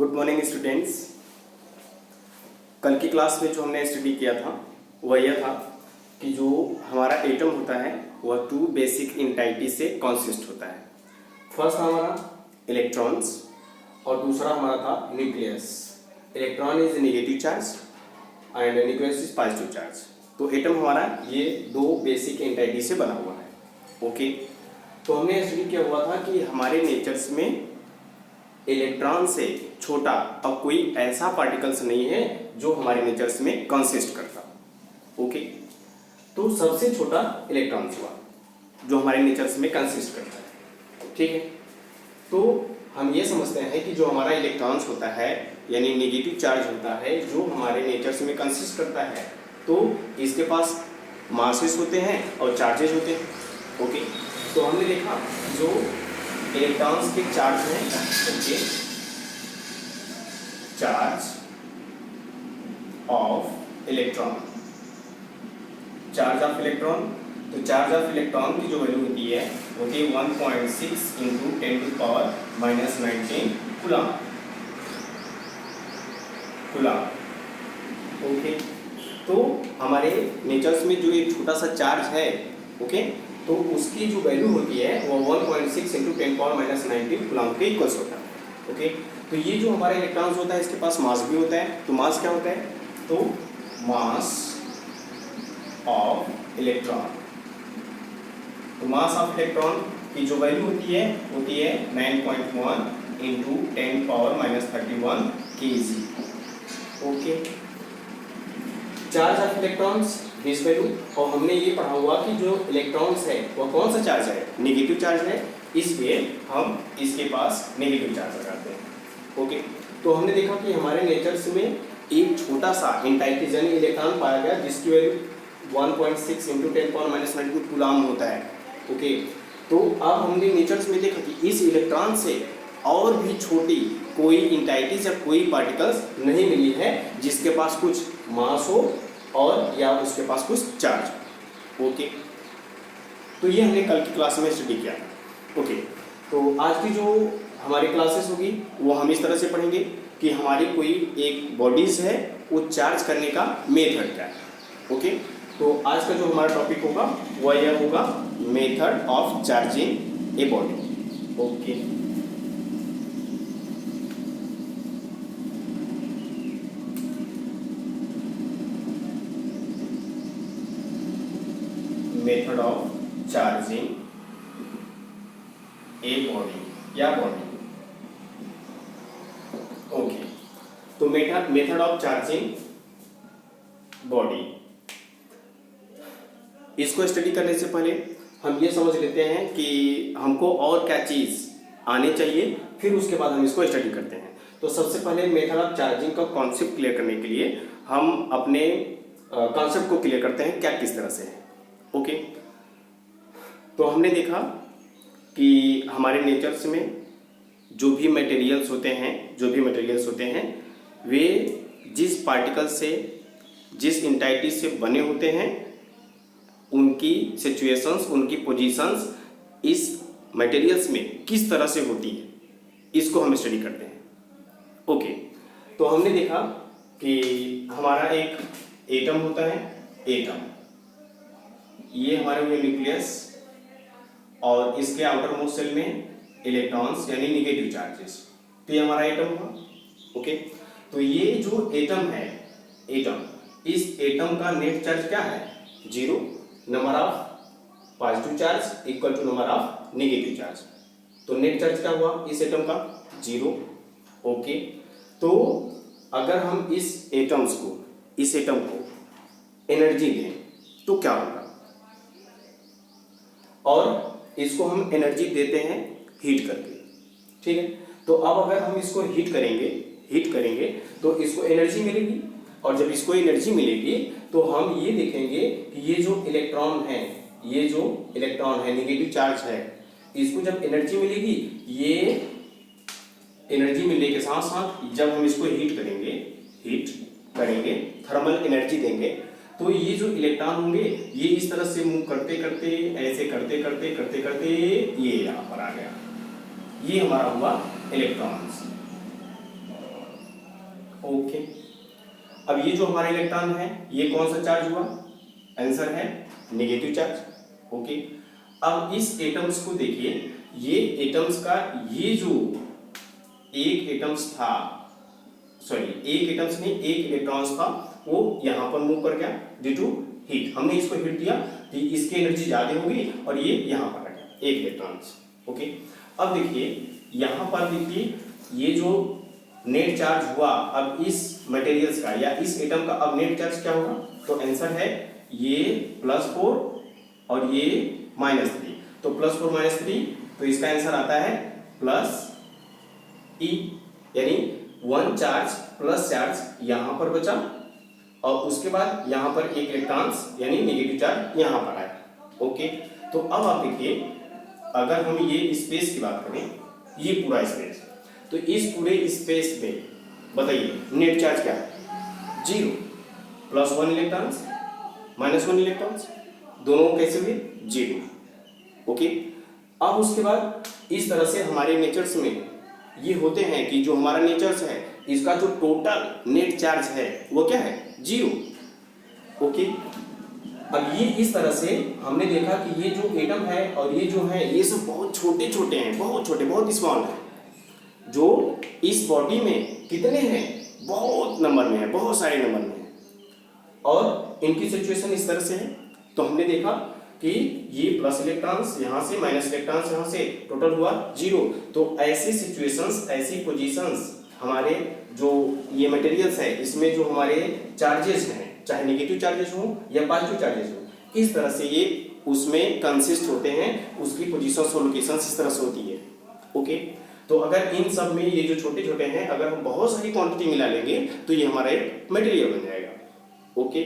Good morning students. कल की class में जो हमने स्टडी किया था वह यह था कि जो हमारा एटम होता है वह टू बेसिक एंटिटी से कॉन्सिस्ट होता है। फर्स्ट हमारा इलेक्ट्रॉन्स और दूसरा हमारा था nucleus. Electron is negative charge and nucleus is positive charge. तो एटम हमारा ये दो बेसिक एंटिटी से बना हुआ है। ओके, तो हमने स्टडी किया हुआ था कि हमारे नेचर्स में इलेक्ट्रॉन से छोटा अब कोई ऐसा पार्टिकल्स नहीं है जो हमारे नेचर्स में कंसिस्ट करता। ओके, तो सबसे छोटा इलेक्ट्रॉन हुआ जो हमारे नेचर्स में कंसिस्ट करता है। ठीक है, तो हम ये समझते हैं कि जो हमारा इलेक्ट्रॉन्स होता है यानी नेगेटिव चार्ज होता है जो हमारे नेचर्स में कंसिस्ट करता है, तो इसके पास मासेस होते हैं और चार्जेस होते हैं। ओके, तो हमने देखा जो इलेक्ट्रॉन्स के चार्ज हैं, okay, charge of electron, charge of electron. तो चार्ज ऑफ इलेक्ट्रॉन की जो वैल्यू होती है होती है 1.6 × 10⁻⁻19 कूलम। ओके, तो हमारे नेचर्स में जो एक छोटा सा चार्ज है, ओके, तो उसकी जो वैल्यू होती है वो 1.6 × 10⁻⁻19 कूलम के इक्वल्स होता है। ओके, तो ये जो हमारा इलेक्ट्रॉन्स होता है इसके पास मास भी होता है। तो मास क्या होता है? तो मास ऑफ इलेक्ट्रॉन, तो मास ऑफ इलेक्ट्रॉन की जो वैल्यू होती है 9.1 × 10⁻31 kg। Okay, charge of electrons this value. और हमने ये पढ़ा हुआ कि जो इलेक्ट्रॉन्स है वह कौन सा चार्ज है? नेगेटिव चार्ज है, इसलिए हम इसके पास नेगेटिव चार्ज लगाते हैं। ओके, तो हमने देखा कि हमारे नेचर्स में एक छोटा सा एंटिटी यानी इलेक्ट्रॉन पाया गया जिसकी वैल्यू 1.6 × 10⁻⁻19 कूलम होता है। ओके, तो अब हमने नेचर्स में देखा कि इस इलेक्ट्रॉन से और भी छोटी कोई एंटिटीज या कोई पार्टिकल्स नहीं मिली है जिसके पास कुछ मास हो और या उसके पास कुछ चार्ज। ओके, तो ये हमने कल की क्लास में स्टडी किया। ओके, तो आज की जो हमारी क्लासेस होगी वो हम इस तरह से पढ़ेंगे कि हमारी कोई एक बॉडीज है वो चार्ज करने का मेथड क्या है। ओके, तो आज का जो हमारा टॉपिक होगा वह यह होगा method of charging a body. Okay, method of charging a body या बॉडी। ओके, तो मेथड ऑफ चार्जिंग बॉडी, इसको स्टडी करने से पहले हम ये समझ लेते हैं कि हमको और क्या चीज आनी चाहिए, फिर उसके बाद हम इसको स्टडी करते हैं। तो सबसे पहले मेथड ऑफ चार्जिंग का कॉन्सेप्ट क्लियर करने के लिए हम अपने कॉन्सेप्ट को क्लियर करते हैं क्या किस तरह से है। ओके, तो हमने देखा कि हमारे नेचर्स में जो भी मटेरियल्स होते हैं वे जिस पार्टिकल से जिस एंटिटी से बने होते हैं उनकी सिचुएशंस, उनकी पोजीशंस इस मटेरियल्स में किस तरह से होती है, इसको हम स्टडी करते हैं। ओके, तो हमने देखा कि हमारा एक एटम होता है, एटम ये हमारे हुए न्यूक्लियस और इसके आउटर मोस्ट सेल में इलेक्ट्रॉन्स यानी नेगेटिव चार्जेस। तो ये हमारा एटम हुआ। ओके, तो ये जो एटम है, एटम, इस एटम का नेट चार्ज क्या है? 0। Number of positive charge equal to number of negative charge. तो नेट चार्ज क्या हुआ इस एटम का? 0। ओके, तो अगर हम इस एटम को एनर्जी दें तो क्या होगा? और इसको हम एनर्जी देते हैं हीट करके। ठीक है, तो अब अगर हम इसको हीट करेंगे तो इसको एनर्जी मिलेगी, और जब इसको एनर्जी मिलेगी तो हम ये देखेंगे कि ये जो इलेक्ट्रॉन है नेगेटिव चार्ज है, इसको जब एनर्जी मिलेगी, ये एनर्जी मिलने के साथ साथ जब हम इसको हीट करेंगे थर्मल एनर्जी देंगे, तो ये जो इलेक्ट्रॉन होंगे ये इस तरह से मूव करते करते ऐसे करते ये यहाँ पर आ गया, ये हमारा हुआ इलेक्ट्रॉन्स। ओके। अब ये जो हमारा इलेक्ट्रॉन है ये कौन सा चार्ज हुआ? आंसर है नेगेटिव चार्ज। ओके। अब इस एटम्स को देखिए, ये एटम्स का ये जो एक एटम्स था, सॉरी एक एटम्स नहीं एक इलेक्ट्रॉन्स था, वो यहाँ पर मूव कर गया ड्यू टू हीट। हमने इसको हीट दिया कि इसकी एनर्जी ज्यादा होगी और ये यहाँ पर आ गया एक इलेक्ट्रॉन्स। ओके। अब देखिए यहाँ पर देखिए ये जो नेट चार्ज हुआ अब इस मटेरियल्स का या इस एटम का, अब नेट चार्ज क्या होगा? तो आंसर है ये +4 और ये -3, तो +4 -3, तो इसका आंसर आता है +E, यानी 1 चार्ज प्लस चार्ज यहाँ पर बचा और उसके बाद यहाँ पर एक इलेक्ट्रॉन्स यानी नेगेटिव चार्ज यहाँ पर आया। ओके। तो अब आप देखिए अगर हम ये स्पेस की बात करें, ये पूरा स्पेस, तो इस पूरे स्पेस में बताइए नेट चार्ज क्या है? 0, +1 इलेक्ट्रॉन्स -1 इलेक्ट्रॉन्स, दोनों कैसे हुए? 0। ओके। अब उसके बाद इस तरह से हमारे नेचर्स में ये होते हैं कि जो हमारा नेचर्स है इसका जो टोटल नेट चार्ज है वो क्या है? 0। ओके। अब ये इस तरह से हमने देखा कि ये जो एटम है और ये जो है ये सब बहुत छोटे छोटे हैं, बहुत छोटे, बहुत स्मॉल है। जो इस बॉडी में कितने हैं? बहुत नंबर में है, बहुत सारे नंबर में है और इनकी सिचुएशन इस तरह से है। तो हमने देखा कि ये प्लस इलेक्ट्रॉन्स यहाँ से, माइनस इलेक्ट्रॉन्स यहाँ से, टोटल हुआ 0। तो ऐसी सिचुएशंस, ऐसी पोजीशंस हमारे जो ये मटेरियल्स है इसमें जो हमारे चार्जेस हैं, चाहे नेगेटिव चार्जेस हो या पॉजिटिव चार्जेस हो, इस तरह से ये उसमें कंसिस्ट होते हैं, उसकी पोजीशंस और लोकेशंस इस तरह से होती है। ओके। तो अगर इन सब में ये जो छोटे छोटे हैं अगर हम बहुत सारी क्वांटिटी मिला लेंगे तो ये हमारा एक मटेरियल बन जाएगा। ओके।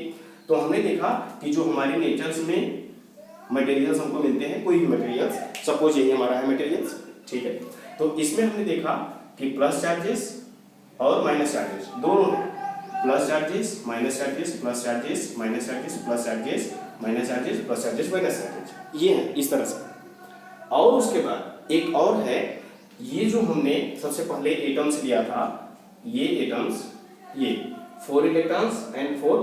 तो हमने देखा कि जो हमारे नेचर्स में मटेरियल्स हमको मिलते हैं, कोई भी मटेरियल्स, सपोज यही हमारा है मटेरियल्स, ठीक है। तो इसमें हमने देखा कि प्लस चार्जेस और माइनस चार्जेस दोनों हैं, plus charges minus charges, plus charges minus charges, plus charges minus charges, plus charges minus charges, ये है इस तरह से। और उसके बाद एक और है, ये जो हमने सबसे पहले एटम्स लिया था, ये एटम्स, ये 4 इलेक्ट्रॉन्स एंड 4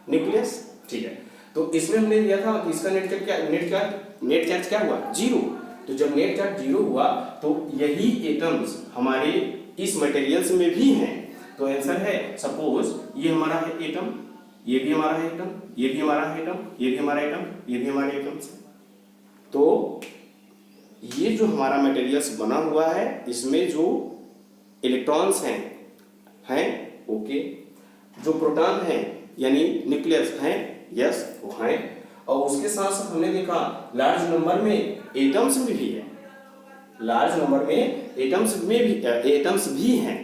न्यूक्लियस, ठीक है। तो इसमें हमने लिया था कि इसका नेट चार्ज क्या हुआ? 0। तो जब नेट चार्ज 0 हुआ तो यही एटम्स हमारे इस मटेरियल्स में भी हैं। तो आंसर है, सपोज ये हमारा है एटम, ये भी हमारा है एटम, ये भी हमारा है एटम, ये भी हमारा एटम, ये भी हमारे एटम्स। तो ये जो हमारा मटेरियल्स बना हुआ है इसमें जो इलेक्ट्रॉन्स हैं ओके, जो प्रोटॉन हैं यानी न्यूक्लियस हैं, यस वो हैं, और उसके साथ साथ हमने देखा लार्ज नंबर में एटम्स में भी है, लार्ज नंबर में एटम्स भी हैं।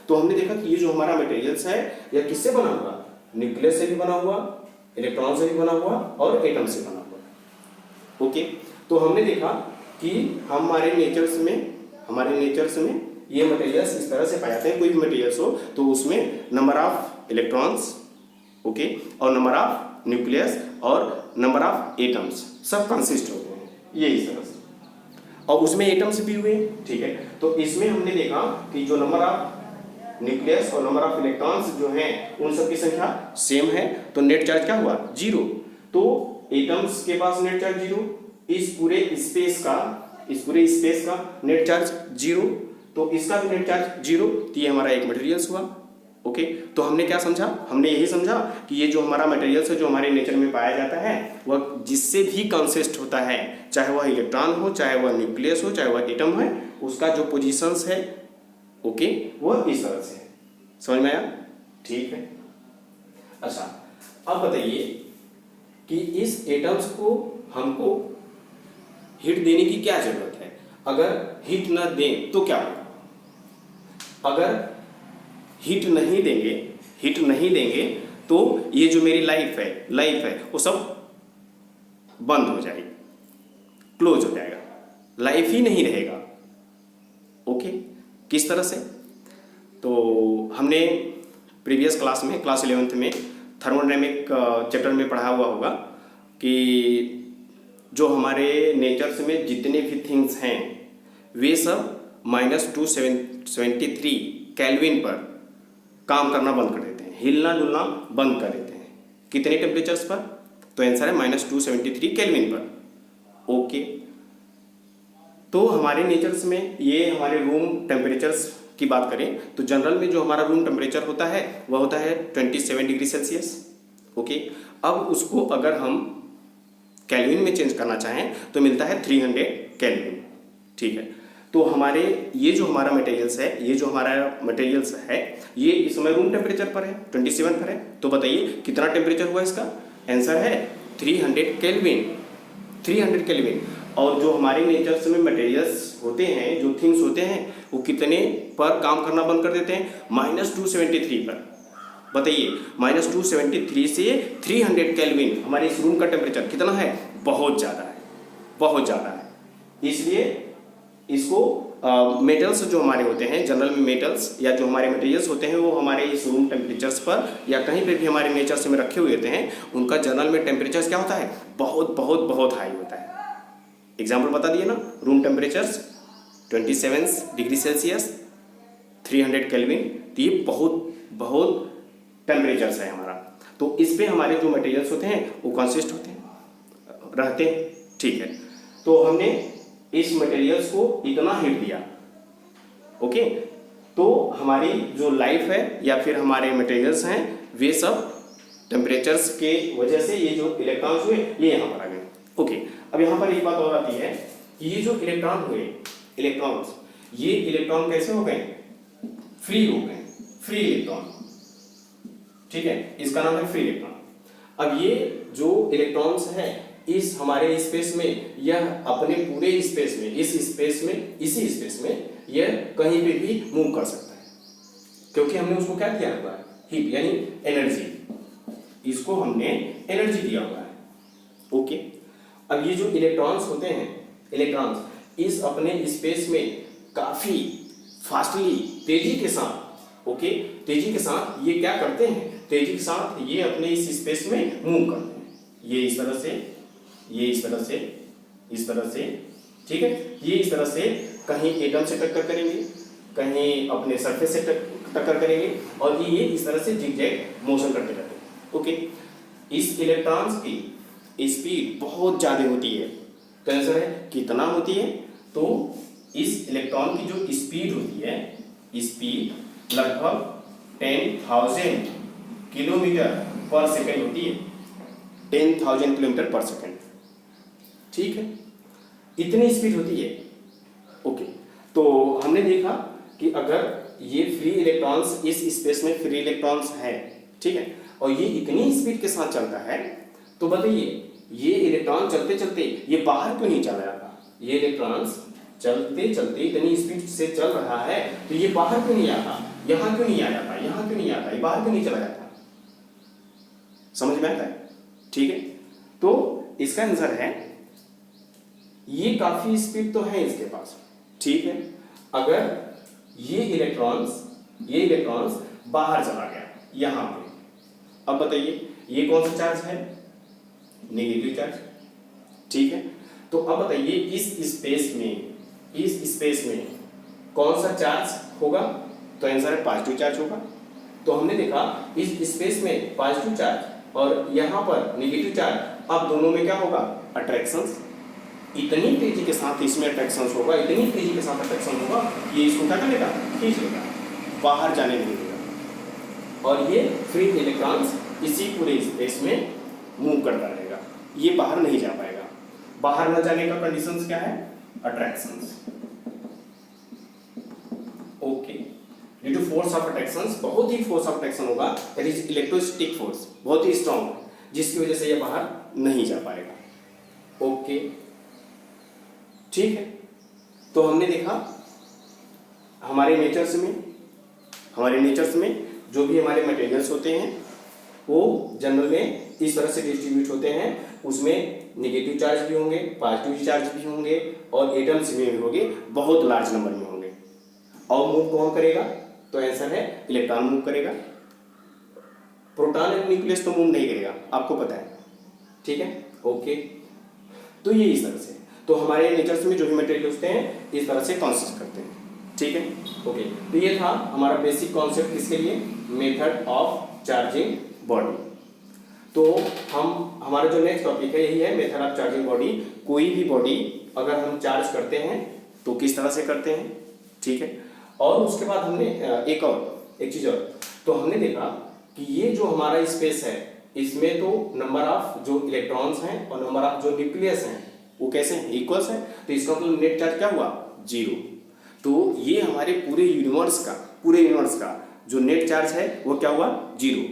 तो हमने देखा कि ये जो हमारा मटेरियल्स है यह किससे बना हुआ? न्यूक्लियस से भी बना हुआ, इलेक्ट्रॉन से भी बना हुआ और एटम से बना हुआ। ओके। तो हमने देखा कि हमारे नेचर्स में ये मटेरियल्स इस तरह से पाए जाते हैं, कोई भी मटेरियल्स हो तो उसमें नंबर ऑफ इलेक्ट्रॉन्स ओके और नंबर ऑफ न्यूक्लियस और नंबर ऑफ एटम्स सब कंसिस्ट होते हैं, ये इस तरह से, और उसमें एटम्स भी हुए, ठीक है। तो इसमें हमने देखा कि जो नंबर ऑफ न्यूक्लियस और नंबर ऑफ इलेक्ट्रॉन्स जो हैं उन सब की संख्या सेम है, तो नेट चार्ज क्या हुआ? 0। तो एटम्स के पास नेट चार्ज 0, इस पूरे स्पेस का नेट चार्ज 0, तो इसका भी नेट चार्ज 0, तो ये हमारा एक मटेरियल्स हुआ। ओके। तो हमने क्या समझा? हमने यही समझा कि ये जो हमारा मटेरियल्स है जो हमारे नेचर में पाया जाता है वह जिससे भी कंसिस्ट होता है, चाहे वह इलेक्ट्रॉन हो, चाहे वह न्यूक्लियस हो, चाहे वह एटम है, उसका जो पोजीशंस है ओके वह इस तरह से है। समझ में आया? ठीक है। अच्छा, अब बताइए कि इस एटम्स को हमको हीट देने की क्या जरूरत है? अगर हीट न दें तो क्या होगा? अगर हीट नहीं देंगे तो ये जो मेरी लाइफ है वो सब बंद हो जाएगी, क्लोज हो जाएगा, लाइफ ही नहीं रहेगा। ओके। किस तरह से? तो हमने प्रीवियस क्लास में, क्लास 11th में थर्मोडायनेमिक चैप्टर में पढ़ा हुआ होगा कि जो हमारे नेचर्स में जितने भी थिंग्स हैं वे सब -273 केल्विन पर काम करना बंद कर देते हैं, हिलना डुलना बंद कर देते हैं। कितने टेम्परेचर्स पर? तो आंसर है -273 केल्विन पर। ओके, तो हमारे नेचर्स में ये हमारे रूम टेम्परेचर्स की बात करें तो जनरल में जो हमारा रूम टेम्परेचर होता है वह होता है 27 डिग्री सेल्सियस। ओके, अब उसको अगर हम केल्विन में चेंज करना चाहें तो मिलता है 300 केल्विन। ठीक है, तो हमारे ये जो हमारा मटेरियल्स है, ये जो हमारा मटेरियल्स है ये इस समय रूम टेम्परेचर पर है, 27 पर है। तो बताइए कितना टेम्परेचर हुआ इसका? आंसर है 300 केल्विन, 300 केल्विन। और जो हमारे नेचर्स में मटेरियल्स होते हैं, जो थिंग्स होते हैं, वो कितने पर काम करना बंद कर देते हैं? -273 पर। बताइए, -273 से 300 केल्विन हमारे इस रूम का टेम्परेचर कितना है? बहुत ज़्यादा है, बहुत ज़्यादा है। इसलिए इसको मेटल्स जो हमारे होते हैं, जनरल में मेटल्स या जो हमारे मटेरियल्स होते हैं वो हमारे इस रूम टेम्परेचर्स पर या कहीं पे भी हमारे नेचर्स में रखे हुए होते हैं, उनका जनरल में टेम्परेचर्स क्या होता है? बहुत बहुत बहुत हाई होता है। एग्जाम्पल बता दिए ना, room temperatures 27 degree Celsius, 300 kelvin, तो ये बहुत बहुत टेम्परेचर्स है हमारा। तो इस पे हमारे जो मटेरियल्स होते हैं वो कंसिस्ट होते हैं, रहते हैं। ठीक है, तो हमने इस मटेरियल्स को इतना हीट दिया। ओके, तो हमारी जो लाइफ है या फिर हमारे मटेरियल्स हैं वे सब टेम्परेचर्स के वजह से, ये जो इलेक्ट्रॉन्स हुए ये यहाँ पर आ गए। ओके, अब यहाँ पर एक बात और आती है कि ये जो इलेक्ट्रॉन हुए, इलेक्ट्रॉन्स, ये इलेक्ट्रॉन कैसे हो गए? फ्री हो गए, फ्री इलेक्ट्रॉन। ठीक है, इसका नाम है फ्री इलेक्ट्रॉन। अब ये जो इलेक्ट्रॉन्स हैं इस हमारे स्पेस में, यह अपने पूरे स्पेस में, इस स्पेस में, इसी स्पेस में यह कहीं पे भी मूव कर सकता है, क्योंकि हमने उसको क्या दिया हुआ है? हीट यानी एनर्जी। इसको हमने एनर्जी दिया हुआ है। ओके, अब ये जो इलेक्ट्रॉन्स होते हैं, इलेक्ट्रॉन्स इस अपने स्पेस में काफी फास्टली, तेजी के साथ, ओके, तेजी के साथ ये क्या करते हैं? तेजी के साथ ये अपने इस स्पेस में मूव करते हैं। ये इस तरह से, ये इस तरह से, इस तरह से। ठीक है, ये इस तरह से कहीं एटम से टक्कर करेंगे, कहीं अपने सरफेस से टक्कर करेंगे, और ये इस तरह से जिगजैग मोशन करते रहते हैं। ओके, इस इलेक्ट्रॉन्स की स्पीड बहुत ज़्यादा होती है। तो आंसर है कितना होती है? तो इस इलेक्ट्रॉन की जो स्पीड होती है, स्पीड लगभग 10,000 किलोमीटर पर सेकेंड होती है, 10,000 किलोमीटर पर सेकेंड। ठीक है, इतनी स्पीड होती है। ओके, तो हमने देखा कि अगर ये फ्री इलेक्ट्रॉन्स, इस स्पेस में फ्री इलेक्ट्रॉन्स है, ठीक है, और ये इतनी स्पीड के साथ चलता है, तो बताइए ये इलेक्ट्रॉन चलते चलते ये बाहर क्यों नहीं चला जाता? ये इलेक्ट्रॉन्स चलते चलते इतनी स्पीड से चल रहा है तो ये बाहर क्यों नहीं आता? यहाँ क्यों नहीं आ जाता? यहाँ क्यों नहीं आता? ये बाहर क्यों नहीं चला जाता? समझ में आता है? ठीक है, तो इसका आंसर है ये काफी स्पीड तो है इसके पास। ठीक है, अगर ये इलेक्ट्रॉन्स बाहर चला गया यहां पे, अब बताइए ये कौन सा चार्ज है? Negative charge. ठीक है, तो अब बताइए इस स्पेस में कौन सा चार्ज होगा? तो आंसर है पॉजिटिव चार्ज होगा। तो हमने देखा इस स्पेस में पॉजिटिव चार्ज और यहाँ पर नेगेटिव चार्ज, अब दोनों में क्या होगा? अट्रैक्शन। इतनी तेजी के साथ इसमें अट्रैक्शन होगा, इतनी तेजी के साथ अट्रैक्शन होगा, ये इसको क्या करेगा? खींच लेगा, बाहर जाने नहीं देगा, और ये फ्री इलेक्ट्रॉन्स इसी पूरे स्पेस में मूव करता रहेगा, ये बाहर नहीं जा पाएगा। बाहर न जाने का कंडीशंस क्या है? Attractions. Okay, due to force of attractions, बहुत ही फोर्स ऑफ अट्रैक्शन होगा, दैट इज इलेक्ट्रोस्टैटिक फोर्स, बहुत ही स्ट्रांग, जिसकी वजह से ये बाहर नहीं जा पाएगा। ओके, ठीक है, तो हमने देखा हमारे नेचर्स में जो भी हमारे मटेरियल्स होते हैं वो जनरल में इस तरह से डिस्ट्रीब्यूट होते हैं। उसमें नेगेटिव चार्ज भी होंगे, पॉजिटिव चार्ज भी होंगे, और एटम्स में भी होंगे, बहुत लार्ज नंबर में होंगे। और मूव कौन करेगा? तो आंसर है इलेक्ट्रॉन मूव करेगा। प्रोटॉन एंड न्यूक्लियस तो मूव नहीं करेगा, आपको पता है। ठीक है, ओके, तो ये इस तरह से, तो हमारे नेचर्स में जो भी मटेरियल होते हैं इस तरह से कंसिस्ट करते हैं। ठीक है, ओके। तो ये था हमारा बेसिक कॉन्सेप्ट किसके लिए, मेथड ऑफ चार्जिंग बॉडी। तो हमारा जो नेक्स्ट टॉपिक है यही है, मेथड ऑफ चार्जिंग बॉडी। कोई भी बॉडी अगर हम चार्ज करते हैं तो किस तरह से करते हैं, ठीक है। और उसके बाद हमने एक चीज और, तो हमने देखा कि ये जो हमारा स्पेस है इसमें तो नंबर ऑफ जो इलेक्ट्रॉन्स हैं और नंबर ऑफ जो न्यूक्लियस हैं वो कैसे हैं, इक्वल्स हैं। तो इसका मतलब नेट चार्ज क्या हुआ, 0। तो ये हमारे पूरे यूनिवर्स का जो नेट चार्ज है वो क्या हुआ, 0।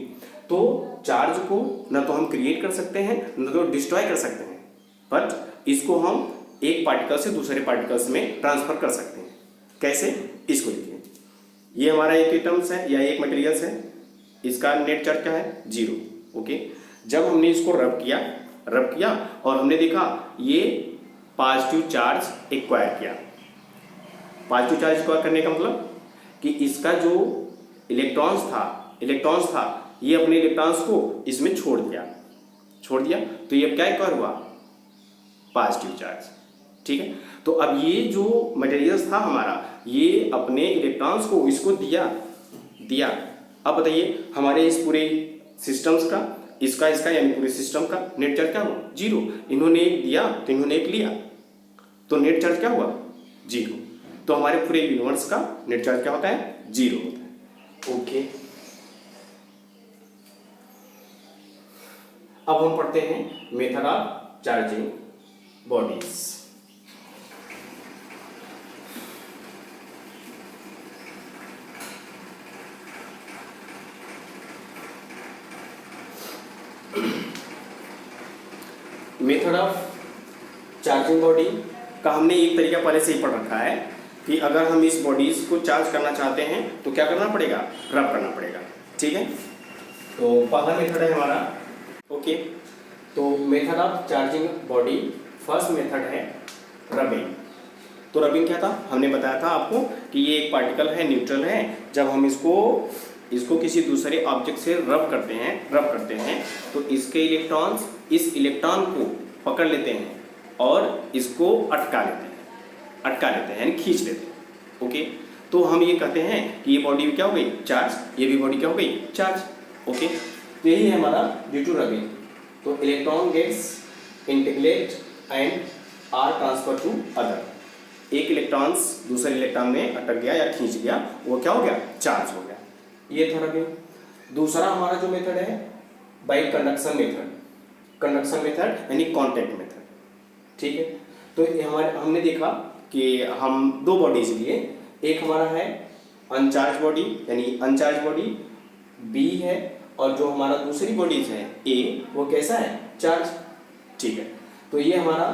तो चार्ज को न तो हम क्रिएट कर सकते हैं न तो डिस्ट्रॉय कर सकते हैं, बट इसको हम एक पार्टिकल से दूसरे पार्टिकल्स में ट्रांसफर कर सकते हैं। कैसे, इसको देखिए, ये हमारा एक एटम्स है या एक मटेरियल्स है, इसका नेट चार्ज क्या है, 0, ओके। जब हमने इसको रब किया और हमने देखा ये पॉजिटिव चार्ज एक्वायर किया। पॉजिटिव चार्ज एक्वायर करने का मतलब कि इसका जो इलेक्ट्रॉन्स था ये अपने इलेक्ट्रॉन्स को इसमें छोड़ दिया, तो ये क्या एक्वायर हुआ, पॉजिटिव चार्ज, ठीक है। तो अब ये जो मटेरियल्स था हमारा, ये अपने इलेक्ट्रॉन्स को इसको दिया। अब बताइए हमारे इस पूरे सिस्टम्स का, इसका यानी पूरे सिस्टम का नेट चार्ज क्या हुआ, 0। इन्होंने एक दिया तो इन्होंने एक लिया, तो नेट चार्ज क्या हुआ, 0। तो हमारे पूरे यूनिवर्स का नेट चार्ज क्या होता है, 0 होता है, ओके। अब हम पढ़ते हैं method of charging bodies. Method of charging body का हमने एक तरीका पहले से ही पढ़ रखा है कि अगर हम इस बॉडीज को चार्ज करना चाहते हैं तो क्या करना पड़ेगा, रब करना पड़ेगा, ठीक है। तो पहला मेथड है हमारा, ओके। तो method of charging body, first method है रबिंग। तो रबिंग क्या था, हमने बताया था आपको कि ये एक पार्टिकल है, न्यूट्रल है। जब हम इसको किसी दूसरे ऑब्जेक्ट से रब करते हैं तो इसके इलेक्ट्रॉन्स इस इलेक्ट्रॉन को पकड़ लेते हैं और इसको अटका लेते हैं यानी खींच लेते हैं, ओके। तो हम ये कहते हैं कि ये बॉडी क्या हो गई, चार्ज, ये भी बॉडी क्या हो गई, चार्ज, ओके। तो यही है हमारा ड्यू टू रबिंग। तो electron gets integrate and are transfer to other. एक इलेक्ट्रॉन्स दूसरे इलेक्ट्रॉन में अटक गया या खींच गया, वो क्या हो गया, चार्ज हो गया। ये था रबिंग। दूसरा हमारा जो मेथड है बाई कंडक्शन मेथड यानी कॉन्टैक्ट मेथड, ठीक है। तो हमने देखा कि हम दो बॉडीज लिए, एक हमारा है अनचार्ज बॉडी यानी अनचार्ज बॉडी बी है, और जो हमारा दूसरी बॉडीज है ए, वो कैसा है, चार्ज, ठीक है। तो ये हमारा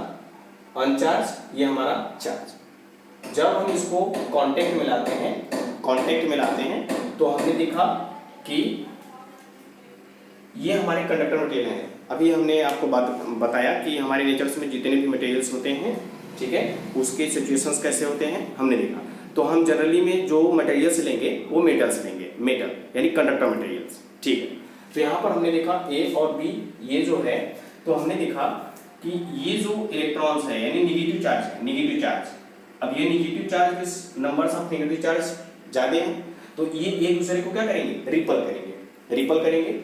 अनचार्ज, ये हमारा चार्ज। जब हम इसको कांटेक्ट में लाते हैं तो हमने देखा कि ये हमारे कंडक्टर मटेरियल हैं। अभी हमने आपको बताया कि हमारे नेचर्स में जितने भी मटेरियल्स होते हैं, ठीक है, उसके सिचुएशंस कैसे होते हैं हमने देखा। तो हम जनरली में जो मटेरियल्स लेंगे वो मेटल्स लेंगे, मेटल यानी कंडक्टर मटेरियल्स, ठीक है। तो यहाँ पर हमने देखा ए और बी, ये जो है, तो हमने देखा कि ये जो इलेक्ट्रॉन्स है यानी नेगेटिव चार्ज। अब ये negative charge, numbers of negative charge ज्यादा हैं, तो ये एक दूसरे को क्या करेंगे, रिपल करेंगे।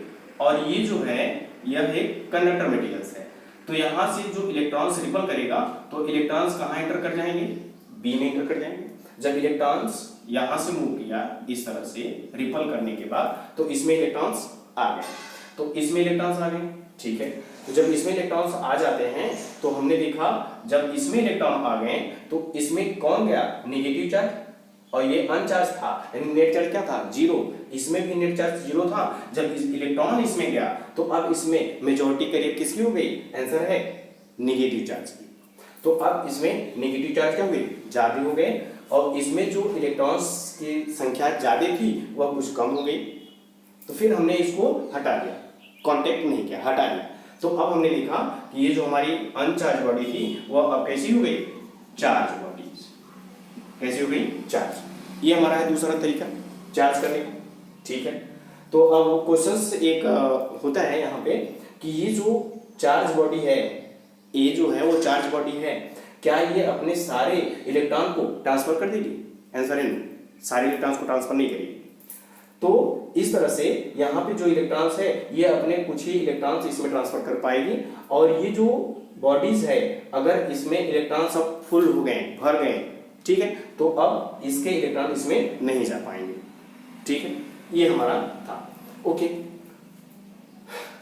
और ये जो है यह एक कंडक्टर मटेरियल्स है। तो यहाँ से जो इलेक्ट्रॉन्स रिपल करेगा तो इलेक्ट्रॉन्स कहाँ एंटर कर जाएंगे, बी में एंटर कर जाएंगे। जब इलेक्ट्रॉन्स यहाँ से मूव किया इस तरह से रिपल करने के बाद, तो इसमें इलेक्ट्रॉन्स आ गए, ठीक है। तो जब इसमें इलेक्ट्रॉन्स आ जाते हैं तो हमने देखा जब इसमें इलेक्ट्रॉन आ गए तो इसमें कौन गया, नेगेटिव चार्ज, और ये अनचार्ज था यानी नेट चार्ज क्या था, 0। इसमें भी नेट चार्ज 0 था। जब इलेक्ट्रॉन इसमें गया तो अब इसमें मेजॉरिटी करीब किसकी हो गई, आंसर है नेगेटिव चार्ज की। तो अब इसमें नेगेटिव चार्ज क्या हुए, ज्यादा हो गए, और इसमें जो इलेक्ट्रॉन्स की संख्या ज्यादा थी वह कुछ कम हो गई। तो फिर हमने इसको हटा दिया, कांटेक्ट नहीं किया, हटा दिया। तो अब हमने देखा कि ये जो हमारी अनचार्ज बॉडी थी वह अब कैसी हो गई, चार्ज बॉडी, कैसी हो गई, चार्ज। ये हमारा है दूसरा तरीका चार्ज करने का, ठीक है। तो अब क्वेश्चन एक होता है यहाँ पे कि ये जो चार्ज बॉडी है, ए जो है वो चार्ज बॉडी है, क्या ये अपने सारे इलेक्ट्रॉन को ट्रांसफर कर देगी, आंसर है नो, सारे इलेक्ट्रॉन्स को ट्रांसफर नहीं करेगी। तो इस तरह से यहाँ पे जो इलेक्ट्रॉन्स है ये अपने कुछ ही इलेक्ट्रॉन्स इसमें ट्रांसफर कर पाएगी, और ये जो बॉडीज है अगर इसमें इलेक्ट्रॉन्स अब फुल हो गए, भर गए, ठीक है, तो अब इसके इलेक्ट्रॉन इसमें नहीं जा पाएंगे, ठीक है, ये हमारा था। ओके,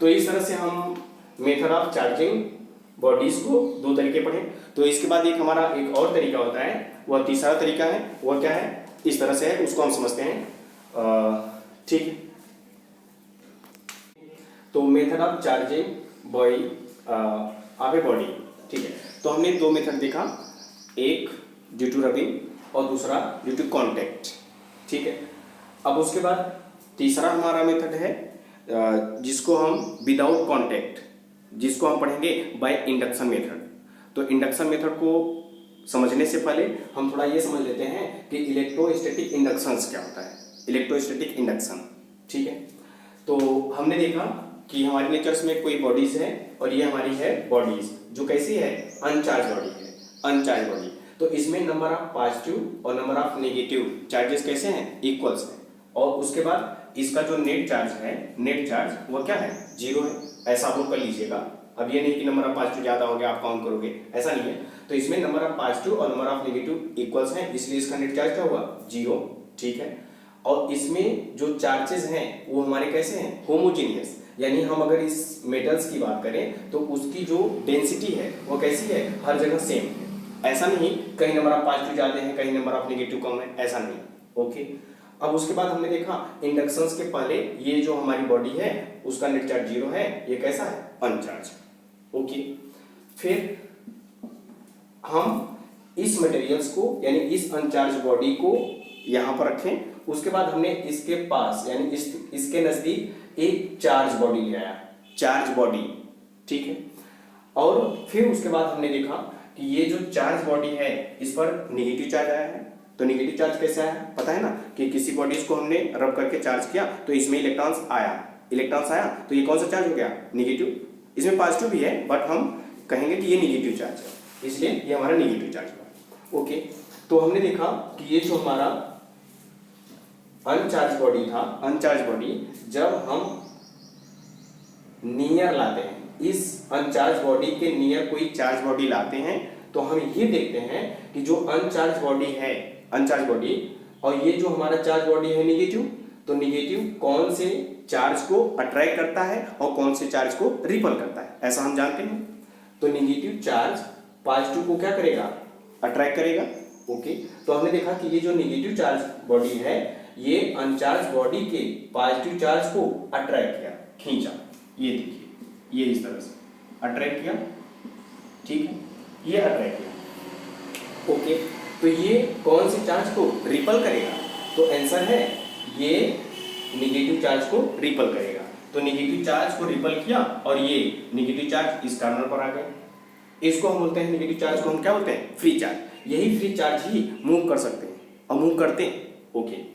तो इस तरह से हम मेथड ऑफ चार्जिंग बॉडीज को दो तरीके पढ़े। तो इसके बाद एक हमारा एक और तरीका होता है, वह तीसरा तरीका है, वह क्या है, इस तरह से है, उसको हम समझते हैं, ठीक है। तो method of charging body of a body, ठीक है। तो हमने दो मेथड देखा, एक ड्यू टू रबिंग और दूसरा ड्यू टू कॉन्टैक्ट, ठीक है। अब उसके बाद तीसरा हमारा मेथड है जिसको हम विदाउट कॉन्टैक्ट, जिसको हम पढ़ेंगे बाय इंडक्शन मेथड। तो इंडक्शन मेथड को समझने से पहले हम थोड़ा ये समझ लेते हैं कि इलेक्ट्रोस्टैटिक इंडक्शंस क्या होता है। इलेक्ट्रोस्टैटिक इंडक्शन, ठीक है। तो हमने देखा कि हमारे नेचर्स में कोई बॉडीज है और ये हमारी है बॉडीज जो कैसी है, अनचार्ज बॉडी है, अनचार्ज बॉडी। तो इसमें नंबर ऑफ पॉजिटिव और नंबर ऑफ नेगेटिव चार्जेस कैसे हैं, इक्वल्स हैं, और उसके बाद इसका जो नेट चार्ज है, नेट चार्ज वो क्या है, 0 है। ऐसा आप लोग कर लीजिएगा। अब ये नहीं कि नंबर ऑफ पॉजिटिव ज्यादा हो गया आप काउंट करोगे, ऐसा नहीं है। तो इसमें नंबर ऑफ पॉजिटिव और नंबर ऑफ नेगेटिव इक्वल्स हैं, इसलिए इसका नेट चार्ज क्या हुआ, 0, ठीक है। और इसमें जो चार्जेस हैं वो हमारे कैसे हैं, होमोजीनियस, यानी हम अगर इस मेटल्स की बात करें तो उसकी जो डेंसिटी है वो कैसी है, हर जगह सेम है। ऐसा नहीं कहीं नंबर ऑफ पॉजिटिव ज्यादा है, कहीं नंबर ऑफ नेगेटिव कम है, ऐसा नहीं, ओके। अब उसके बाद हमने देखा इंडक्शंस के पहले ये जो हमारी बॉडी है उसका नेट चार्ज 0 है, ये कैसा है, अनचार्ज, ओके। फिर हम इस मटेरियल्स को यानी इस अनचार्ज बॉडी को यहाँ पर रखें, उसके बाद हमने इसके पास यानी इसके नजदीक एक चार्ज बॉडी ले आया, चार्ज बॉडी, ठीक है। और फिर उसके बाद हमने देखा कि ये जो चार्ज बॉडी है इस पर निगेटिव चार्ज आया है। तो निगेटिव चार्ज कैसे आया, पता है ना कि किसी बॉडीज को हमने रब करके चार्ज किया तो इसमें इलेक्ट्रॉन्स आया, तो ये कौन सा चार्ज हो गया, निगेटिव। इसमें पॉजिटिव भी है बट हम कहेंगे कि ये निगेटिव चार्ज है, इसलिए ये हमारा निगेटिव चार्ज हुआ, ओके। तो हमने देखा कि ये जो हमारा अनचार्ज बॉडी था, अनचार्ज बॉडी जब हम नियर लाते हैं, इस अनचार्ज बॉडी के नियर कोई चार्ज बॉडी लाते हैं तो हम ये देखते हैं कि जो अनचार्ज बॉडी है, अनचार्ज बॉडी, और ये जो हमारा चार्ज बॉडी है निगेटिव, तो निगेटिव कौन से चार्ज को अट्रैक्ट करता है और कौन से चार्ज को रिपल करता है, ऐसा हम जानते हैं। तो निगेटिव चार्ज पॉजिटिव को क्या करेगा, अट्रैक्ट करेगा, ओके। तो हमने देखा कि ये जो निगेटिव चार्ज बॉडी है ये अनचार्ज बॉडी के पॉजिटिव चार्ज को अट्रैक्ट किया, खींचा, ये देखिए, ये इस तरह से अट्रैक्ट किया, ठीक है, ये अट्रैक्ट किया, ओके। तो ये कौन से चार्ज को रिपल करेगा, तो आंसर है ये निगेटिव चार्ज को रिपल करेगा। तो निगेटिव चार्ज को रिपल किया और ये निगेटिव चार्ज इस कार्नर पर आ गए, इसको हम बोलते हैं, निगेटिव चार्ज को हम क्या बोलते हैं, फ्री चार्ज। यही फ्री चार्ज ही मूव कर सकते हैं और मूव करते हैं, ओके।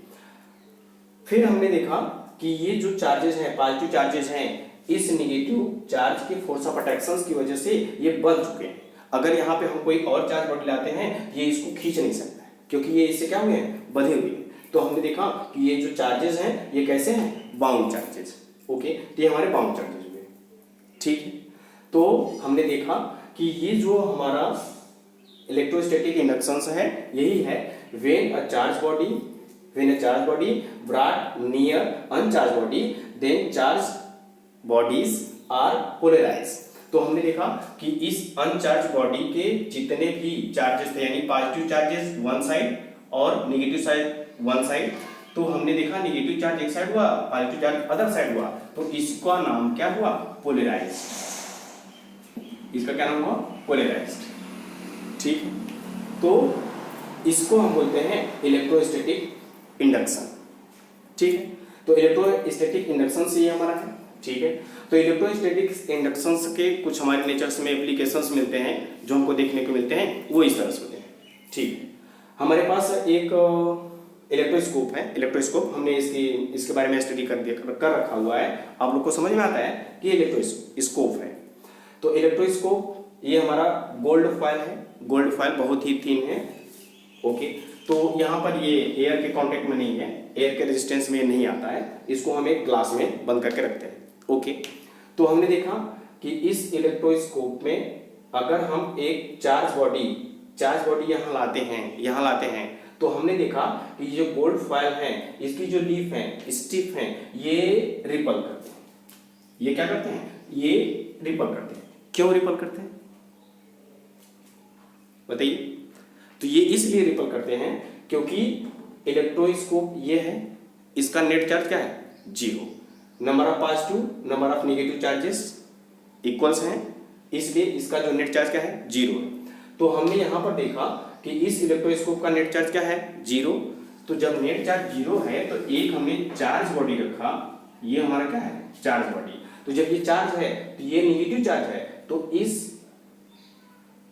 फिर हमने देखा कि ये जो चार्जेस हैं, पॉजिटिव चार्जेस हैं, इस निगेटिव चार्ज के फोर्स ऑफ अट्रैक्शन की वजह से ये बंध चुके हैं। अगर यहाँ पे हम कोई और चार्ज बॉडी लाते हैं ये इसको खींच नहीं सकता है, क्योंकि ये इससे क्या हुए हैं, बंधे हुए हैं। तो हमने देखा कि ये जो चार्जेस हैं ये कैसे हैं, बाउंड चार्जेस, ओके। तो ये हमारे बाउंड चार्जेस हुए, ठीक है। तो हमने देखा कि ये जो हमारा इलेक्ट्रोस्टैटिक इंडक्शंस है यही है, when a charge body brought near uncharge body then charge bodies are polarised. तो हमने देखा कि इस अनचार्ज बॉडी के जितने भी चार्जेस थे, यानी पॉजिटिव चार्जेस वन साइड और नेगेटिव चार्ज वन साइड, तो हमने देखा नेगेटिव चार्ज एक साइड हुआ, पॉजिटिव चार्ज अदर साइड हुआ, तो इसका नाम क्या हुआ, पोलराइज्ड। इसका क्या नाम हुआ, पोलराइज्ड, ठीक है। तो इसको हम बोलते हैं इलेक्ट्रोस्टैटिक इंडक्शन, ठीक है। तो इलेक्ट्रोस्टैटिक इंडक्शन से ये हमारा है, ठीक है। तो इलेक्ट्रोस्टैटिक इंडक्शंस के कुछ हमारे नेचर्स में एप्लीकेशंस मिलते हैं जो हमको देखने को मिलते हैं, वो इस तरह से होते हैं, ठीक है। हमारे पास एक इलेक्ट्रोस्कोप है, इलेक्ट्रोस्कोप हमने इसके बारे में स्टडी कर रखा हुआ है, आप लोग को समझ में आता है कि इलेक्ट्रोस्कोप है। तो इलेक्ट्रोस्कोप ये हमारा गोल्ड फॉयल है, गोल्ड फॉयल बहुत ही थिन है, ओके। तो यहाँ पर ये एयर के कांटेक्ट में नहीं है, एयर के रेजिस्टेंस में नहीं आता है, इसको हम एक ग्लास में बंद करके रखते हैं। ओके, तो हमने देखा कि इस इलेक्ट्रोस्कोप में अगर हम एक चार्ज बॉडी यहाँ लाते हैं तो हमने देखा कि जो गोल्ड फॉयल है, इसकी जो लीफ है, स्टिफ है, ये रिपल करते हैं। ये क्या करते हैं? ये रिपल करते हैं। क्यों रिपल करते हैं बताइए? तो ये इसलिए रिपल करते हैं क्योंकि इलेक्ट्रोस्कोप ये है, इसका नेट चार्ज क्या है? 0। Number of positive, number of negative charges equals हैं, इसलिए इसका जो नेट चार्ज क्या है? 0। तो हमने यहाँ पर देखा कि इस इलेक्ट्रोस्कोप का नेट चार्ज क्या है? 0। तो जब नेट चार्ज 0 है तो एक हमने चार्ज बॉडी रखा, ये हमारा क्या है? Charge body. तो जब ये चार्ज है तो ये नेगेटिव चार्ज है, तो इस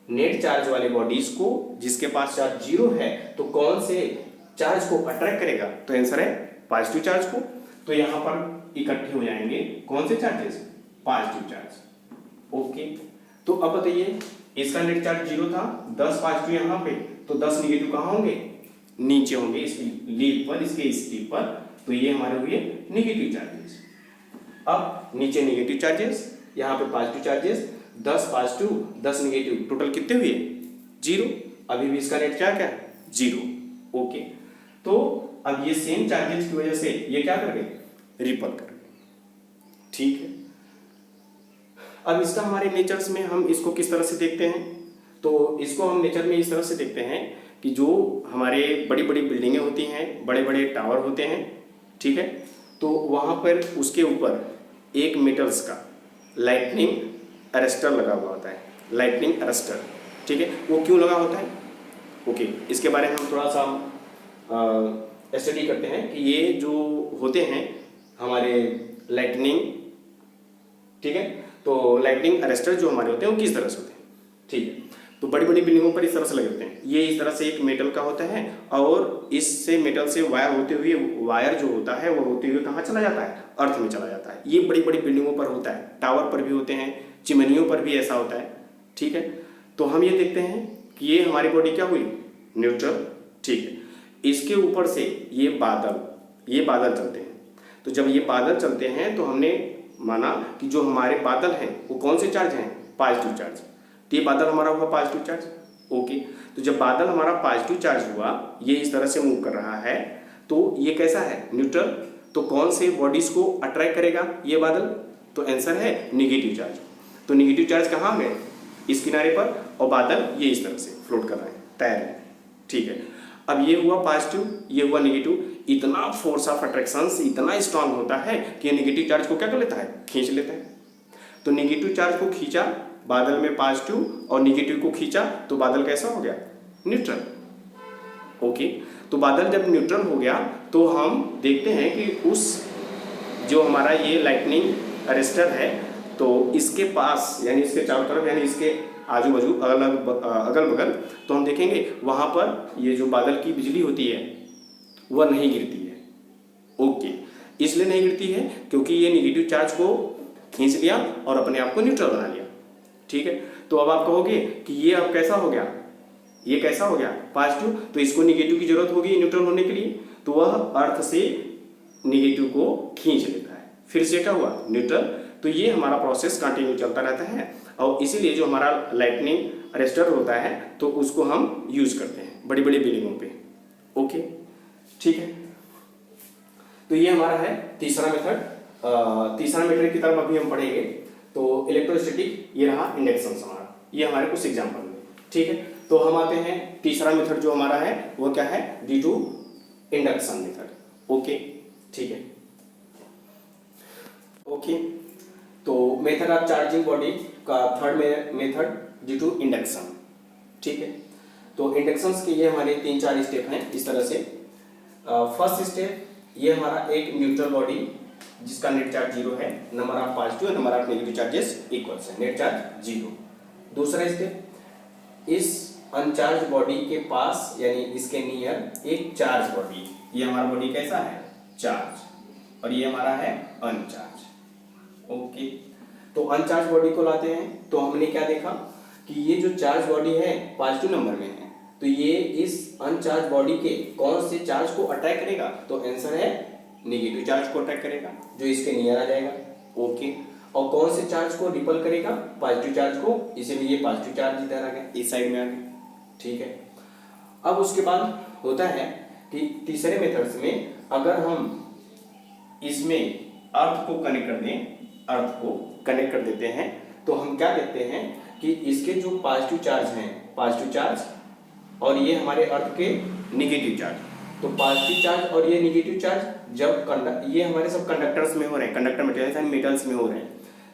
नेट चार्ज वाले बॉडीज को जिसके पास चार्ज 0 है तो कौन से चार्ज को अट्रैक्ट करेगा? तो आंसर है पॉजिटिव चार्ज को। तो यहां पर इकट्ठे हो जाएंगे कौन से चार्जेस? Positive charge. ओके, तो अब बताइए, इसका नेट चार्ज 0 था, 10 पॉजिटिव यहाँ पे, तो 10 निगेटिव कहाँ होंगे? नीचे होंगे, इसकी लीफ पर, इसके स्टिप पर। तो ये हमारे हुए निगेटिव चार्जेस। अब नीचे निगेटिव चार्जेस, यहाँ पे positive charges, 10 positive 10 negative, total कितने हुए? 0। अभी भी इसका नेट चार्ज क्या है? 0। ओके, तो अब ये सेम चार्जेस की वजह से ये क्या कर गए? रिपल कर गए। ठीक है, अब इसका हमारे नेचर्स में हम इसको किस तरह से देखते हैं? तो इसको हम नेचर में इस तरह से देखते हैं कि जो हमारे बड़ी बड़ी बिल्डिंगें होती हैं, बड़े बड़े टावर होते हैं, ठीक है, तो वहाँ पर उसके ऊपर एक मेटल्स का लाइटनिंग अरेस्टर लगा हुआ होता है। लाइटनिंग अरेस्टर, ठीक है, वो क्यों लगा होता है? ओके, इसके बारे में हम थोड़ा सा स्टडी करते हैं कि ये जो होते हैं हमारे लाइटनिंग, ठीक है, तो लाइटनिंग अरेस्टर जो हमारे होते हैं वो किस तरह से होते हैं? ठीक है, तो बड़ी बड़ी बिल्डिंगों पर इस तरह से लगे होते हैं। ये इस तरह से एक मेटल का होता है और इससे मेटल से वायर होते हुए, वायर जो होता है वो होते हुए कहाँ चला जाता है? अर्थ में चला जाता है। ये बड़ी बड़ी बिल्डिंगों पर होता है, टावर पर भी होते हैं, चिमनियों पर भी ऐसा होता है। ठीक है, तो हम ये देखते हैं कि ये हमारी बॉडी क्या हुई? न्यूट्रल। ठीक है, इसके ऊपर से ये बादल चलते हैं। तो जब ये बादल चलते हैं तो हमने माना कि जो हमारे बादल हैं वो कौन से चार्ज हैं? Positive charge. तो ये बादल हमारा हुआ पॉजिटिव चार्ज। ओके, तो जब बादल हमारा पॉजिटिव चार्ज हुआ, ये इस तरह से मूव कर रहा है, तो ये कैसा है? न्यूट्रल। तो कौन से बॉडीज को अट्रैक्ट करेगा ये बादल? तो आंसर है निगेटिव चार्ज। तो निगेटिव चार्ज कहाँ है? इस किनारे पर, और बादल ये इस तरह से फ्लोट कर रहे हैं, तैर रहे हैं। ठीक है, अब ये हुआ पॉजिटिव, ये हुआ निगेटिव। इतना फोर्स ऑफ अट्रैक्शन इतना स्ट्रांग होता है कि ये निगेटिव चार्ज को क्या कर लेता है? खींच लेता है। तो निगेटिव चार्ज को खींचा बादल में पॉजिटिव, और निगेटिव को खींचा तो बादल कैसा हो गया? न्यूट्रल। ओके, तो बादल जब न्यूट्रल हो गया तो हम देखते हैं कि उस जो हमारा ये लाइटनिंग अरेस्टर है, तो इसके पास यानी इसके चारों तरफ यानी इसके आजू बाजू अगल बगल, तो हम देखेंगे वहाँ पर ये जो बादल की बिजली होती है वह नहीं गिरती है। ओके, इसलिए नहीं गिरती है क्योंकि ये निगेटिव चार्ज को खींच लिया और अपने आप को न्यूट्रल बना लिया। ठीक है, तो अब आप कहोगे कि ये अब कैसा हो गया? ये कैसा हो गया? पॉजिटिव। तो इसको निगेटिव की जरूरत होगी न्यूट्रल होने के लिए, तो वह अर्थ से निगेटिव को खींच लेता है। फिर से क्या हुआ? न्यूट्रल। तो ये हमारा प्रोसेस कंटिन्यू चलता रहता है, और इसीलिए जो हमारा लाइटनिंग अरेस्टर होता है तो उसको हम यूज करते हैं बड़ी बड़ी बिल्डिंगों पे। ओके, ठीक है, तो ये हमारा है तीसरा मेथड। तीसरा मेथड की तरफ अभी हम पढ़ेंगे। तो इलेक्ट्रोस्टैटिक, ये रहा इंडक्शन हमारा, ये हमारे कुछ एग्जाम्पल में। ठीक है, तो हम आते हैं तीसरा मेथड जो हमारा है वो क्या है? Due to induction method. Okay, ठीक है, ओके, तो मेथड ऑफ चार्जिंग बॉडी का third method due to induction. ठीक है, तो इंडक्शन के ये हमारे 3-4 स्टेप हैं इस तरह से। फर्स्ट स्टेप, ये हमारा एक न्यूट्रल बॉडी जिसका नेट चार्ज 0 है, नंबर ऑफ पॉजिटिव और number of negative charges equals है, नेट चार्ज 0। दूसरा स्टेप, इस अनचार्ज बॉडी के पास यानी इसके नियर एक चार्ज बॉडी, ये हमारा बॉडी कैसा है? चार्ज, और ये हमारा है अनचार्ज। ओके, तो अनचार्ज बॉडी को लाते हैं। तो हमने क्या देखा कि ये जो चार्ज बॉडी है पॉजिटिव नंबर में है, तो ये इस अनचार्ज बॉडी के कौन से चार्ज को अट्रैक्ट करेगा? तो आंसर है नेगेटिव चार्ज को अट्रैक्ट करेगा, जो इसके नियर आ जाएगा। ओके, और कौन से चार्ज को रिपल करेगा? पॉजिटिव चार्ज को, इसीलिए ये पॉजिटिव चार्ज इधर आ गया, इस साइड में आ गया। ठीक है, अब उसके बाद होता है कि तीसरे मेथड्स में अगर हम इसमें अर्थ को कनेक्ट कर दें, अर्थ को कनेक्ट कर देते हैं, तो हम क्या कहते हैं कि इसके जो पॉजिटिव चार्ज हैं, पॉजिटिव चार्ज, और ये हमारे अर्थ के निगेटिव चार्ज, तो पॉजिटिव चार्ज और ये निगेटिव चार्ज जब ये हमारे सब कंडक्टर्स में हो रहे हैं, कंडक्टर मटेरियल्स एंड मेटल्स में हो रहे हैं,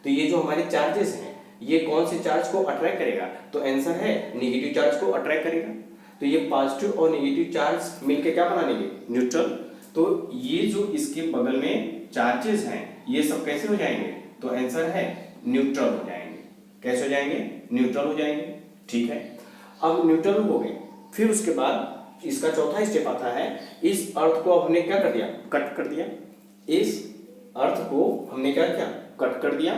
तो ये जो हमारे चार्जेस हैं ये कौन से चार्ज को अट्रैक्ट करेगा? तो आंसर है नेगेटिव चार्ज को अट्रैक्ट करेगा। तो ये पॉजिटिव और नेगेटिव चार्ज मिलके क्या बना लेंगे? न्यूट्रल। तो ये जो इसके बगल में चार्जेस हैं ये सब कैसे हो जाएंगे? तो आंसर है न्यूट्रल हो जाएंगे। कैसे हो जाएंगे? न्यूट्रल हो जाएंगे। ठीक है, अब न्यूट्रल हो गए, फिर उसके बाद इसका चौथा स्टेप आता है, इस अर्थ को हमने क्या कर दिया? कट कर दिया। इस अर्थ को हमने क्या किया? कट कर दिया।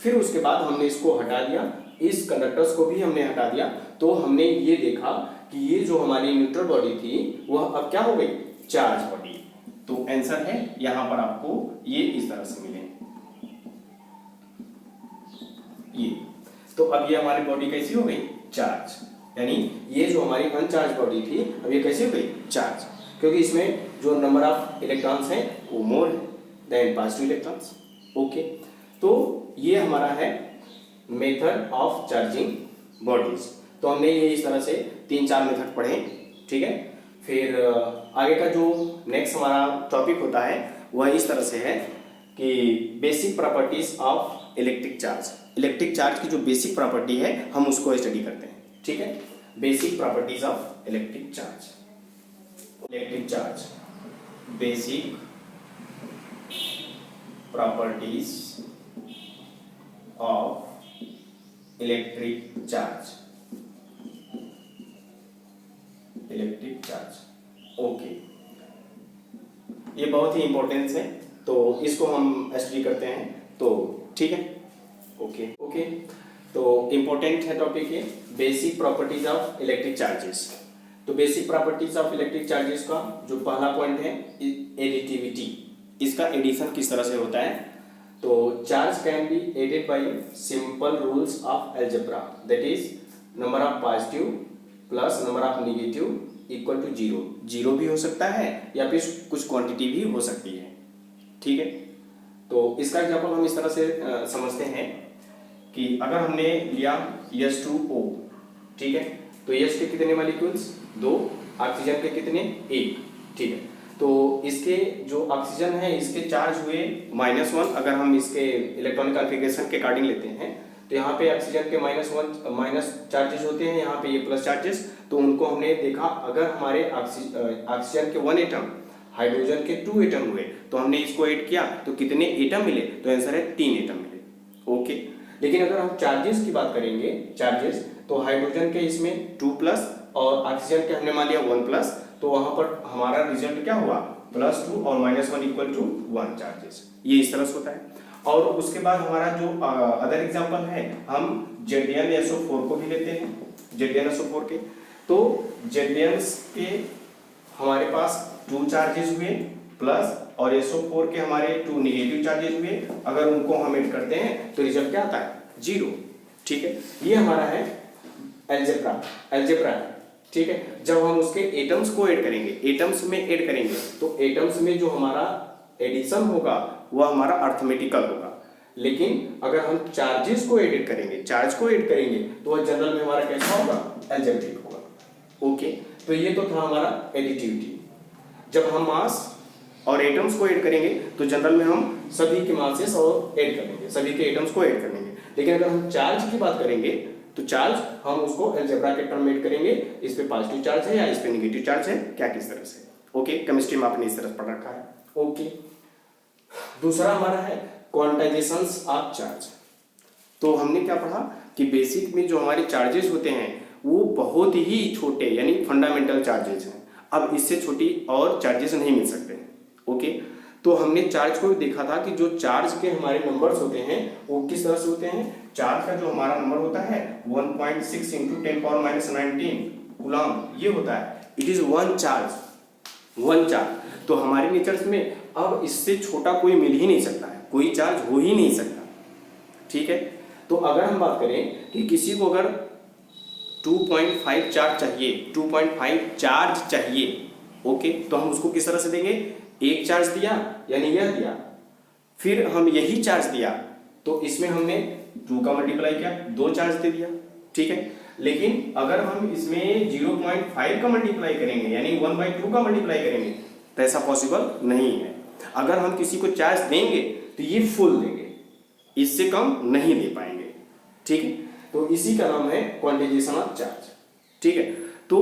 फिर उसके बाद हमने इसको हटा दिया, इस कंडक्टर्स को भी हमने हटा दिया। तो हमने ये देखा कि ये जो हमारी न्यूट्रल बॉडी थी वह अब क्या हो गई? Charge body. तो आंसर है यहां पर आपको ये इस तरह से मिले ये। तो अब ये हमारी बॉडी कैसी हो गई? चार्ज। यानी ये जो हमारी अनचार्ज बॉडी थी अब ये कैसी हो गई? चार्ज, क्योंकि इसमें जो नंबर ऑफ इलेक्ट्रॉन्स हैं वो more than positive electrons. Okay, तो ये हमारा है मेथड ऑफ चार्जिंग बॉडीज। तो हमने ये इस तरह से 3-4 मेथड पढ़े। ठीक है, फिर आगे का जो नेक्स्ट हमारा टॉपिक होता है वह इस तरह से है कि basic properties of electric charge. Electric charge की जो बेसिक प्रॉपर्टी है हम उसको स्टडी करते हैं। ठीक है, basic properties of electric charge. Electric charge, basic properties of electric charge. Electric charge, okay, ये बहुत ही इंपॉर्टेंस है, तो इसको हम स्टडी करते हैं। तो ठीक है, ओके ओके, तो इंपॉर्टेंट है टॉपिक ये, basic properties of electric charges. तो basic properties of electric charges का जो पहला पॉइंट है एडिटिविटी, इसका एडिशन किस तरह से होता है? तो charge can be added by simple rules of algebra, that is number of positive plus number of negative equal to 0। 0 भी हो सकता है या फिर कुछ क्वांटिटी भी हो सकती है। ठीक है, तो इसका एग्जांपल हम इस तरह से समझते हैं कि अगर हमने लिया H2O, ठीक है, तो H के कितने मॉलिक्यूल्स? 2, ऑक्सीजन के कितने? 1। ठीक है, तो इसके जो ऑक्सीजन है इसके चार्ज हुए -1। अगर हम इसके इलेक्ट्रॉनिक कॉन्फ़िगरेशन के अकॉर्डिंग लेते हैं तो यहाँ पे ऑक्सीजन के -1 माइनस चार्जेस होते हैं, यहाँ पे ये प्लस चार्जेस। तो उनको हमने देखा, अगर हमारे ऑक्सीजन के 1 एटम, हाइड्रोजन के 2 एटम हुए, तो हमने इसको ऐड किया तो कितने एटम मिले? तो आंसर है 3 एटम मिले। ओके, लेकिन अगर हम चार्जेस की बात करेंगे, चार्जेस, तो हाइड्रोजन के इसमें 2+ और ऑक्सीजन के हमने मान लिया 1+, तो वहां पर हमारा रिजल्ट क्या हुआ? +2 और -1 इक्वल टू 1 चार्जेस। ये इस तरह से होता है। और उसके बाद हमारा जो अदर एग्जांपल है, हम ZnSO4 को भी लेते हैं, ZnSO4 के। तो Zn के हमारे पास 2 चार्जेस हुए प्लस, और SO4 के हमारे 2 नेगेटिव चार्जेस हुए। अगर उनको हम ऐड करते हैं तो रिजल्ट क्या आता है? 0। ठीक है, ये हमारा है अलजेब्रा। ठीक है, जब हम उसके एटम्स को ऐड करेंगे, एटम्स में ऐड करेंगे, तो एटम्स में जो हमारा एडिशन होगा वह हमारा अर्थमेटिकल होगा। लेकिन अगर हम चार्जेस को ऐड करेंगे, चार्ज को ऐड करेंगे, तो वह जनरल में हमारा कैसा होगा? अलजेब्रिक होगा। ओके, तो ये तो था हमारा एडिटिविटी। जब हम मास और एटम्स को ऐड करेंगे तो जनरल में हम सभी के मासेस और ऐड करेंगे, सभी के एटम्स को ऐड करेंगे। लेकिन अगर हम चार्ज की बात करेंगे तो चार्ज हम उसको अलजेब्रा के टर्म में ऐड करेंगे, इस पे पॉजिटिव चार्ज है या इस पे नेगेटिव चार्ज है, क्या किस तरह से। ओके, केमिस्ट्री में आपने इस तरह पढ़ रखा है। ओके, दूसरा हमारा है क्वांटाइजेशंस ऑफ चार्ज। तो हमने क्या पढ़ा कि बेसिक में जो हमारे चार्जेस होते हैं वो बहुत ही छोटे यानी फंडामेंटल चार्जेस हैं। अब इससे छोटी और चार्जेस नहीं मिल सकते। ओके, तो हमने चार्ज को देखा था कि जो चार्ज के हमारे नंबर्स होते हैं वो किस तरह से होते हैं। चार्ज का जो हमारा नंबर होता है 1.6 × 10⁻⁹ कूलम ये होता है, इट इज वन चार्ज। तो हमारे नेचर्स में अब इससे छोटा कोई मिल ही नहीं सकता है, कोई चार्ज हो ही नहीं सकता, ठीक है। तो अगर हम बात करें कि किसी को अगर 2.5 चार्ज चाहिए, 2.5 चार्ज चाहिए, ओके, तो हम उसको किस तरह से देंगे, एक चार्ज दिया यानी यह दिया, फिर हम यही चार्ज दिया तो इसमें हमने 2 का मल्टीप्लाई किया, 2 चार्ज दे दिया, ठीक है। लेकिन अगर हम इसमें 0.5 का मल्टीप्लाई करेंगे यानी 1/2 का मल्टीप्लाई करेंगे तो ऐसा पॉसिबल नहीं है। अगर हम किसी को चार्ज देंगे तो ये फुल देंगे, इससे कम नहीं दे पाएंगे, ठीक है। तो इसी का नाम है क्वांटाइजेशन ऑफ चार्ज, ठीक है। तो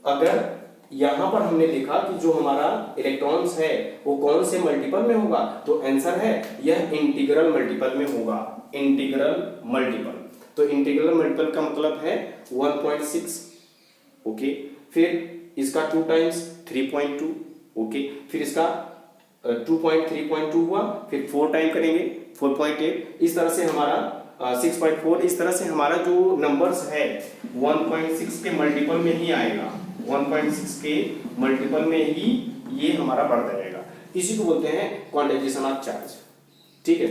अगर यहां पर हमने देखा कि जो हमारा इलेक्ट्रॉन्स है वो कौन से मल्टीपल में होगा, तो आंसर है यह इंटीग्रल मल्टीपल में होगा, इंटीग्रल मल्टीपल। तो इंटीग्रल मल्टीपल का मतलब है 1.6, ओके, फिर इसका 2 टाइम्स 3.2, ओके, फिर इसका 2.3.2 हुआ, फिर 4 टाइम करेंगे 4.8, इस तरह से हमारा 6.4, इस तरह से हमारा जो नंबर्स है 1.6 के मल्टीपल में ही आएगा, 1.6 के मल्टीपल में ही ये हमारा बढ़ता जाएगा। इसी को बोलते हैं क्वांटाइजेशन ऑफ चार्ज, ठीक है।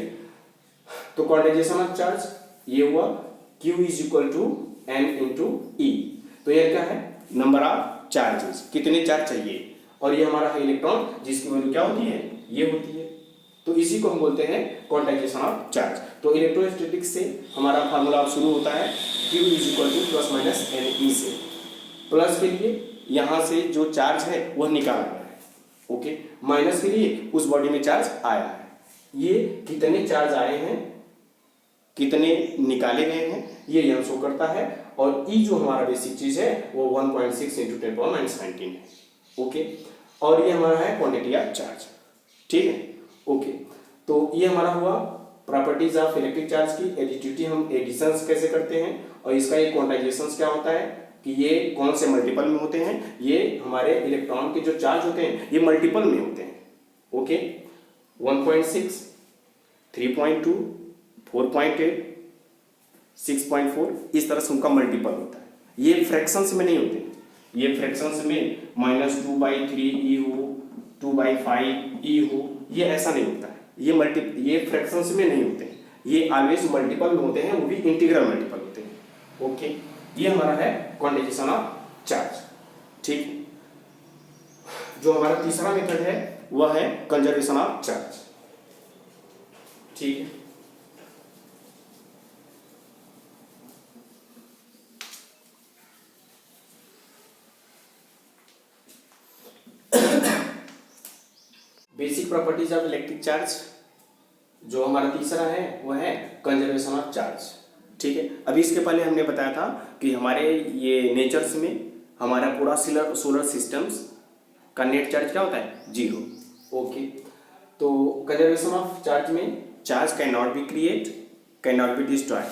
तो क्वांटाइजेशन ऑफ चार्ज ये हुआ Q is equal to N into E। तो यह क्या है, नंबर ऑफ चार्जेस, कितने चार्ज चाहिए, और ये हमारा है इलेक्ट्रॉन जिसकी वैल्यू क्या होती है, ये होती है। तो इसी को हम बोलते हैं क्वांटाइजेशन ऑफ चार्ज। तो इलेक्ट्रोस्टैटिक्स से हमारा फार्मूला अब शुरू होता है Q is equal two plus minus NE से। प्लस के लिए यहाँ से जो चार्ज है वह निकाला गया है, ओके, माइनस के लिए उस बॉडी में चार्ज आया है, ये कितने चार्ज आए हैं कितने निकाले गए हैं ये यहाँ शो करता है। और ई जो हमारा बेसिक चीज है वो 1.6 इंटू 10⁻19 है, ओके। और ये हमारा है क्वांटिटी ऑफ चार्ज, ठीक है, ओके। तो ये हमारा हुआ प्रॉपर्टीज ऑफ इलेक्ट्रिक चार्ज की एडिटिविटी, हम एडिशंस कैसे करते हैं, और इसका एक क्वांटाइजेशन क्या होता है कि ये कौन से मल्टीपल में होते हैं, ये हमारे इलेक्ट्रॉन के जो चार्ज होते हैं ये मल्टीपल में होते हैं, ओके। 1.6, 3.2, 4.8, 6.4, इस तरह से उनका मल्टीपल होता है। ये फ्रैक्शंस में नहीं होते, ये फ्रैक्शंस में -2/3 हो, 2/5 हो, ये ऐसा नहीं होता है। ये फ्रैक्शंस में नहीं होते हैं, ये ऑलवेज मल्टीपल में होते हैं, वो भी इंटीग्रल मल्टीपल होते हैं, ओके। ये हमारा है क्वांटाइजेशन ऑफ चार्ज, ठीक है। जो हमारा तीसरा मेथड है वह है कंजर्वेशन ऑफ चार्ज, ठीक है। Basic properties of electric charge जो हमारा तीसरा है वो है कंजर्वेशन ऑफ चार्ज, ठीक है। अभी इसके पहले हमने बताया था कि हमारे ये नेचर्स में हमारा पूरा सोलर सिस्टम्स का नेट चार्ज क्या होता है, 0, ओके। तो कंजर्वेशन ऑफ चार्ज में charge can not be create, can not be destroy,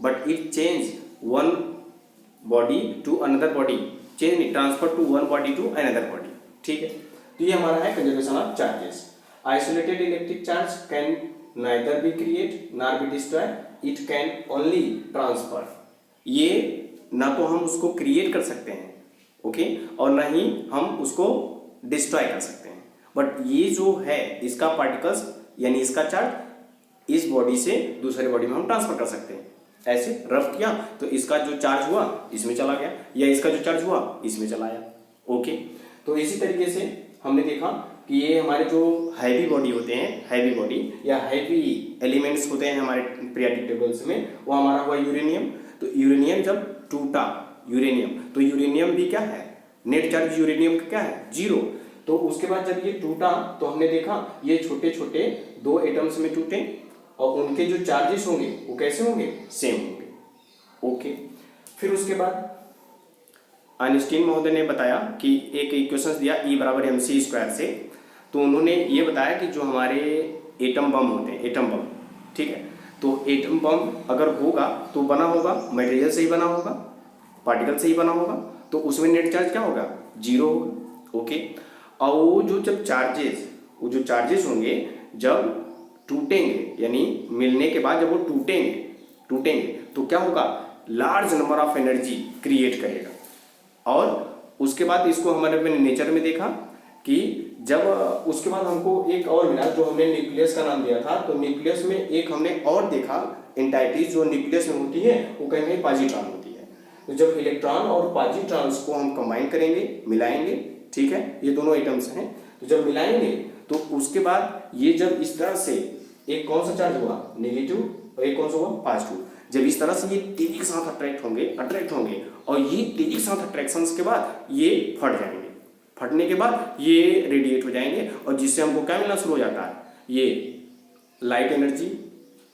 but it change one body to another body, change transfer to one body to another body, ठीक है। तो ये हमारा है conservation of charges. Isolated electric charge can neither be create nor be destroy, it can only transfer. ये ना तो हम उसको क्रिएट कर सकते हैं, ओके, और ना ही हम उसको डिस्ट्रॉय कर सकते हैं, बट ये जो है इसका पार्टिकल्स यानी इसका चार्ज इस बॉडी से दूसरे बॉडी में हम ट्रांसफर कर सकते हैं। ऐसे रफ किया तो इसका जो चार्ज हुआ इसमें चला गया, या इसका जो चार्ज हुआ इसमें चला आया, ओके। तो इसी तरीके से हमने देखा कि ये हमारे जो हैवी बॉडी होते हैं, हैवी बॉडी या हैवी एलिमेंट्स होते हैं हमारे पीरियोडिक टेबल्स में, वो हमारा हुआ यूरेनियम। तो यूरेनियम जब टूटा, यूरेनियम, तो यूरेनियम भी क्या है, नेट चार्ज यूरेनियम का क्या है, 0। तो उसके बाद जब ये टूटा तो हमने देखा ये छोटे छोटे 2 एटम्स में टूटे और उनके जो चार्जेस होंगे वो कैसे होंगे, सेम होंगे, ओके। फिर उसके बाद आइंस्टीन महोदय ने बताया कि एक इक्वेशन दिया E = mc² से, तो उन्होंने ये बताया कि जो हमारे एटम बम होते हैं, एटम बम, ठीक है, तो एटम बम अगर होगा तो बना होगा मटेरियल से ही बना होगा, पार्टिकल से ही बना होगा, तो उसमें नेट चार्ज क्या होगा, 0 होगा, ओके। और वो जो चार्जेस होंगे जब टूटेंगे यानी मिलने के बाद जब वो टूटेंगे तो क्या होगा, large number of energy create करेगा, और उसके बाद इसको हमारे नेचर में देखा कि जब उसके बाद हमको एक और मिला जो हमने न्यूक्लियस का नाम दिया था। तो न्यूक्लियस में एक हमने और देखा एंटाइटीज जो न्यूक्लियस में होती है वो कहीं कहीं पॉजिट्रॉन होती है। तो जब इलेक्ट्रॉन और पॉजिट्रॉन्स को हम कंबाइन करेंगे, मिलाएंगे, ठीक है, ये दोनों एटम्स हैं, तो जब मिलाएंगे तो उसके बाद ये जब इस तरह से एक कौन सा चार्ज हुआ नेगेटिव और एक कौन सा हुआ पॉजिटिव, जब इस तरह से ये तेजी के साथ अट्रैक्ट होंगे और ये तेजी के साथ अट्रैक्शन के बाद ये फट जाएंगे, फटने के बाद ये रेडिएट हो जाएंगे और जिससे हमको क्या मिलना शुरू हो जाता है, ये लाइट एनर्जी,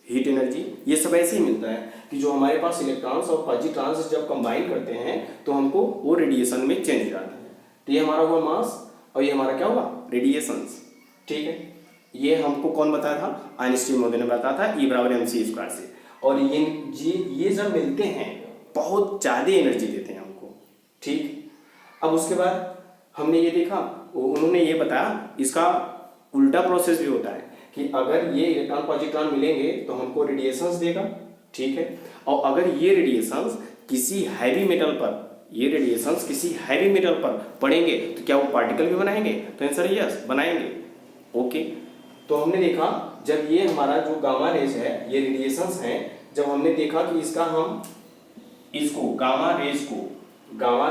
हीट एनर्जी, ये सब ऐसे ही मिलता है कि जो हमारे पास इलेक्ट्रॉन्स और पॉजिट्रॉन्स जब कंबाइन करते हैं तो हमको वो रेडिएशन में चेंज हो जाता है। तो ये हमारा हुआ मास और ये हमारा क्या हुआ रेडिएशंस, ठीक है। ये हमको कौन बताया था, आइंस्टीन महोदय ने बताया था E बराबर mc² से। और ये जब मिलते हैं बहुत ज़्यादा एनर्जी देते हैं हमको, ठीक। अब उसके बाद हमने ये देखा, उन्होंने ये बताया इसका उल्टा प्रोसेस भी होता है कि अगर ये इलेक्ट्रॉन पॉजिट्रॉन मिलेंगे तो हमको रेडिएशंस देगा, ठीक है। और अगर ये रेडिएशंस किसी हैवी मेटल पर, ये रेडिएशंस किसी हैवी मेटल पर पड़ेंगे तो क्या वो पार्टिकल भी बनाएंगे, तो आंसर है यस, बनाएंगे, ओके। तो हमने देखा जब ये हमारा जो गामा रेज है, ये रेडिएशंस हैं, जब हमने देखा कि इसका हम इसको गामा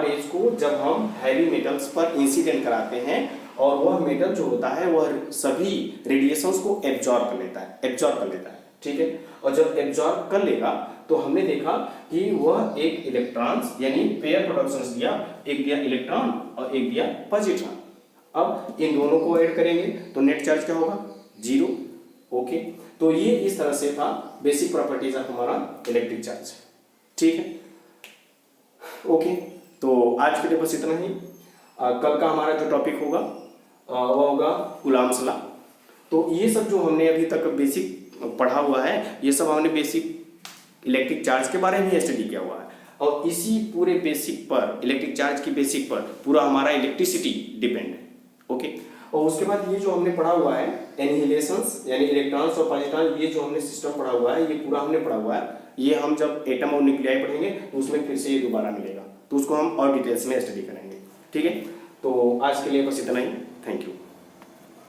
रेज को जब हम हैवी मेटल्स पर इंसिडेंट कराते हैं और वह मेटल जो होता है वह सभी रेडिएशंस को एब्जॉर्ब कर लेता है, ठीक है। और जब एब्जॉर्ब कर लेगा तो हमने देखा कि वह एक इलेक्ट्रॉन्स यानी पेयर प्रोडक्शंस दिया, एक दिया इलेक्ट्रॉन और एक दिया पॉजिट्रॉन। अब इन दोनों को ऐड करेंगे तो नेट चार्ज क्या होगा, 0, ओके। तो ये इस तरह से था बेसिक प्रॉपर्टीज ऑफ हमारा इलेक्ट्रिक चार्ज, ठीक है, ओके। तो आज के लिए बस इतना ही। कल का हमारा जो टॉपिक होगा वह होगा कूलॉम्स लॉ। तो ये सब जो हमने अभी तक बेसिक पढ़ा हुआ है, ये सब हमने बेसिक इलेक्ट्रिक चार्ज के बारे में स्टडी किया हुआ है और इसी पूरे बेसिक पर, इलेक्ट्रिक चार्ज की बेसिक पर पूरा हमारा इलेक्ट्रिसिटी डिपेंड है, ओके। और उसके बाद ये जो हमने पढ़ा हुआ है एनहिलेशंस यानी इलेक्ट्रॉन्स और पॉजिट्रॉन, ये जो हमने सिस्टम पढ़ा हुआ है, ये पूरा हमने पढ़ा हुआ है। ये हम जब एटम और न्यूक्लियाई पढ़ेंगे तो उसमें फिर से ये दोबारा मिलेगा, तो उसको हम और डिटेल्स में स्टडी करेंगे, ठीक है। तो आज के लिए बस इतना ही, थैंक यू।